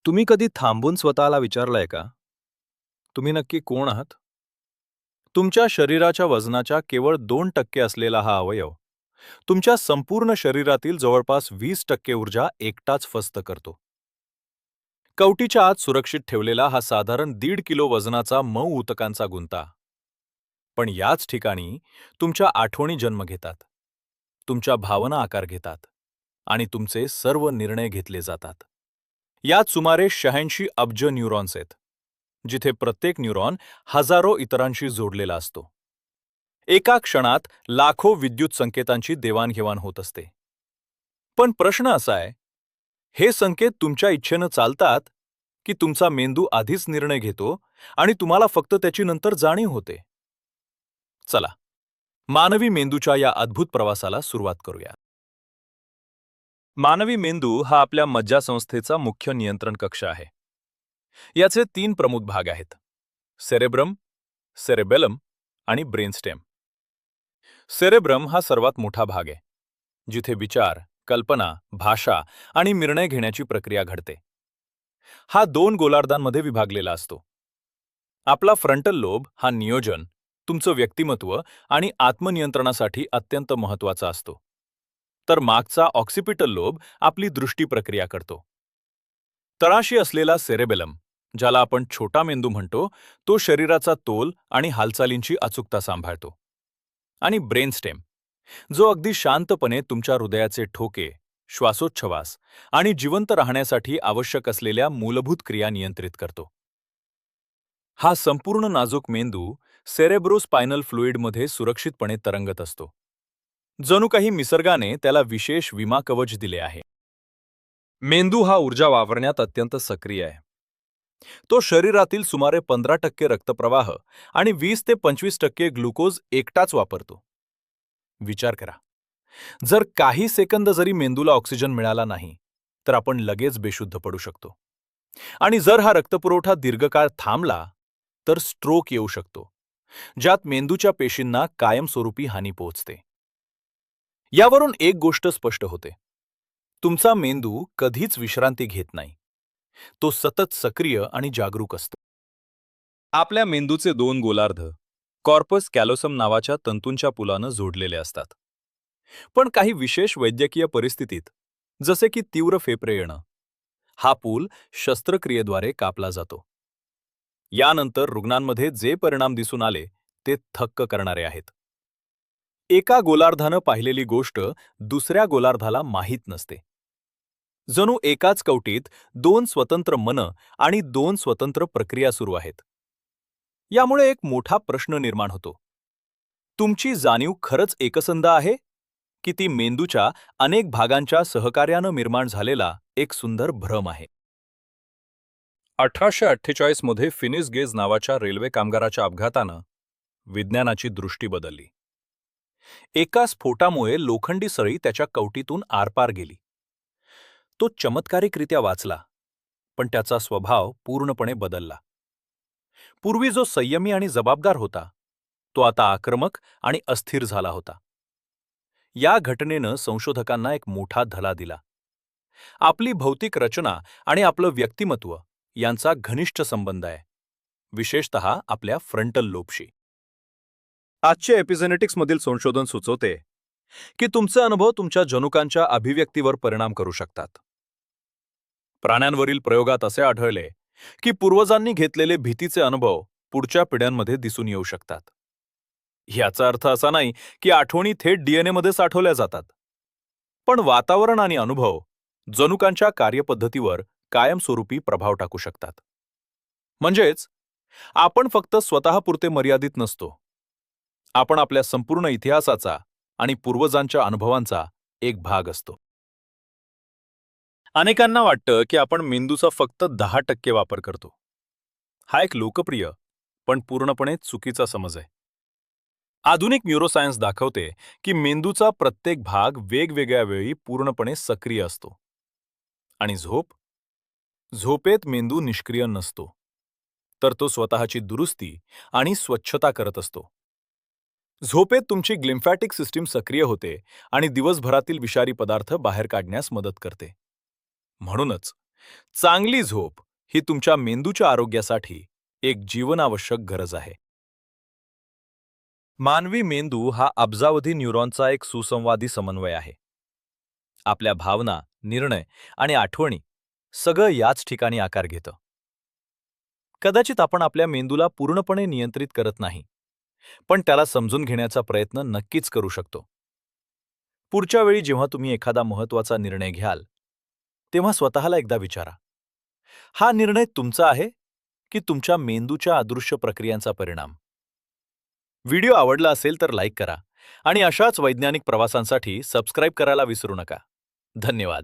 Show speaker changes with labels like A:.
A: तुम्ही कधी थांबून स्वतःला विचारलंय का? तुम्ही नक्की कोण आहात? तुमच्या शरीराच्या वजनाच्या केवळ 2% असलेला हा अवयव, तुमच्या संपूर्ण शरीरातील जवळपास 20% ऊर्जा एकटाच फस्त करतो. कवटीच्या आत सुरक्षित ठेवलेला हा साधारण 1.5 किलो वजनाचा मऊ ऊतकांचा गुंता. पण याच ठिकाणी तुमच्या आठवणी जन्म घेतात. तुमच्या भावना आकार घेतात. आणि तुमचे सर्व निर्णय घेतले जातात. यात सुमारे 86 अब्ज न्यूरॉन्स आहेत, जिथे प्रत्येक न्यूरॉन हजारो इतरांशी जोडलेला असतो. एका क्षणात लाखो विद्युत संकेतांची देवाणघेवाण होत असते. पण प्रश्न असा आहे, हे संकेत तुमच्या इच्छेनं चालतात, की तुमचा मेंदू आधीच निर्णय घेतो आणि तुम्हाला फक्त त्याची नंतर जाणीव होते? चला, मानवी मेंदूच्या या अद्भुत प्रवासाला सुरुवात करूया. मानवी मेंदू हा आपल्या मज्जासंस्थेचा मुख्य नियंत्रण कक्ष आहे. याचे 3 प्रमुख भाग आहेत: सेरेब्रम, सेरेबेलम आणि ब्रेनस्टेम. सेरेब्रम हा सर्वात मोठा भाग आहे, जिथे विचार, कल्पना, भाषा आणि निर्णय घेण्याची प्रक्रिया घडते. हा 2 गोलार्धांमध्ये विभागलेला असतो. आपला फ्रंटल लोब हा नियोजन, तुमचं व्यक्तिमत्व आणि आत्मनियंत्रणासाठी अत्यंत महत्त्वाचा असतो. तर मागचा ऑक्सिपिटल लोब आपली दृष्टी प्रक्रिया करतो. तळाशी असलेला सेरेबेलम, ज्याला आपण छोटा मेंदू म्हणतो, तो शरीराचा तोल आणि हालचालींची अचूकता सांभाळतो. आणि ब्रेनस्टेम, जो अगदी शांतपणे तुमच्या हृदयाचे ठोके, श्वासोच्छवास आणि जिवंत राहण्यासाठी आवश्यक असलेल्या मूलभूत क्रिया नियंत्रित करतो. हा संपूर्ण नाजूक मेंदू सेरेब्रोस्पायनल फ्लुइडमध्ये सुरक्षितपणे तरंगत असतो. जणू काही निसर्गाने त्याला विशेष विमा कवच दिले आहे. मेंदू हा ऊर्जा वापरण्यात अत्यंत सक्रिय आहे. तो शरीरातील सुमारे 15% रक्तप्रवाह आणि 20 ते 25% ग्लुकोज एकटाच वापरतो. विचार करा, जर काही सेकंद जरी मेंदूला ऑक्सिजन मिळाला नाही, तर आपण लगेच बेशुद्ध पडू शकतो. आणि जर हा रक्तपुरवठा दीर्घकाळ थांबला, तर स्ट्रोक येऊ शकतो, ज्यात मेंदूच्या पेशींना कायमस्वरूपी हानी पोहोचते. यावरून एक गोष्ट स्पष्ट होते: तुमचा मेंदू कधीच विश्रांती घेत नाही. तो सतत सक्रिय आणि जागरूक असतो. आपल्या मेंदूचे 2 गोलार्ध कॉर्पस कॅलोसम नावाच्या तंतूंच्या पुलानं जोडलेले असतात. पण काही विशेष वैद्यकीय परिस्थितीत, जसे की तीव्र फेफरे येणं, हा पूल शस्त्रक्रियेद्वारे कापला जातो. यानंतर रुग्णांमध्ये जे परिणाम दिसून आले ते थक्क करणारे आहेत. एका गोलार्धानं पाहिलेली गोष्ट दुसऱ्या गोलार्धाला माहीत नसते. जणू एकाच कवटीत 2 स्वतंत्र मनं आणि 2 स्वतंत्र प्रक्रिया सुरू आहेत. यामुळे एक मोठा प्रश्न निर्माण होतो: तुमची जाणीव खरंच एकसंध आहे, की ती मेंदूच्या अनेक भागांच्या सहकार्यानं निर्माण झालेला एक सुंदर भ्रम आहे? 1848 मध्ये फिनिस गेज नावाच्या रेल्वे कामगाराच्या अपघातानं विज्ञानाची दृष्टी बदलली. एका स्फोटामुळे लोखंडी सळी त्याच्या कवटीतून आरपार गेली. तो चमत्कारिकरित्या वाचला, पण त्याचा स्वभाव पूर्णपणे बदलला. पूर्वी जो संयमी आणि जबाबदार होता, तो आता आक्रमक आणि अस्थिर झाला होता. या घटनेनं संशोधकांना एक मोठा धडा दिला. आपली भौतिक रचना आणि आपलं व्यक्तिमत्व यांचा घनिष्ठ संबंध आहे, विशेषतः आपल्या फ्रंटल लोबशी. आजचे एपिजेनेटिक्समधील संशोधन सुचवते की तुमचे अनुभव तुमच्या जनुकांच्या अभिव्यक्तीवर परिणाम करू शकतात. प्राण्यांवरील प्रयोगात असे आढळले की पूर्वजांनी घेतलेले भीतीचे अनुभव पुढच्या पिढ्यांमध्ये दिसून येऊ शकतात. याचा अर्थ असा नाही की आठवणी थेट डीएनएमध्ये साठवल्या जातात. पण वातावरण आणि अनुभव जनुकांच्या कार्यपद्धतीवर कायमस्वरूपी प्रभाव टाकू शकतात. म्हणजेच आपण फक्त स्वतःपुरते मर्यादित नसतो. आपण आपल्या संपूर्ण इतिहासाचा आणि पूर्वजांच्या अनुभवांचा एक भाग असतो. अनेकांना वाटतं की आपण मेंदूचा फक्त 10% वापर करतो. हा एक लोकप्रिय पण पूर्णपणे चुकीचा समज आहे. आधुनिक न्यूरोसायन्स दाखवते की मेंदूचा प्रत्येक भाग वेगवेगळ्या वेळी पूर्णपणे सक्रिय असतो. आणि झोपेत मेंदू निष्क्रिय नसतो, तर तो स्वतःची दुरुस्ती आणि स्वच्छता करत असतो. झोपेत तुमची ग्लिम्फॅटिक सिस्टीम सक्रिय होते आणि दिवसभरातील विषारी पदार्थ बाहेर काढण्यास मदत करते. म्हणूनच चांगली झोप ही तुमच्या मेंदूच्या आरोग्यासाठी एक जीवनावश्यक गरज आहे. मानवी मेंदू हा अब्जावधी न्यूरॉनचा एक सुसंवादी समन्वय आहे. आपल्या भावना, निर्णय आणि आठवणी सगळं याच ठिकाणी आकार घेतं. कदाचित आपण आपल्या मेंदूला पूर्णपणे नियंत्रित करत नाही, पण त्याला समजून घेण्याचा प्रयत्न नक्कीच करू शकतो. पुढच्या वेळी जेव्हा तुम्ही एखादा महत्त्वाचा निर्णय घ्याल, तेव्हा स्वतःला एकदा विचारा, हा निर्णय तुमचा आहे की तुमच्या मेंदूच्या अदृश्य प्रक्रियांचा परिणाम? व्हिडिओ आवडला असेल तर लाईक करा आणि अशाच वैज्ञानिक प्रवासांसाठी सबस्क्राईब करायला विसरू नका. धन्यवाद.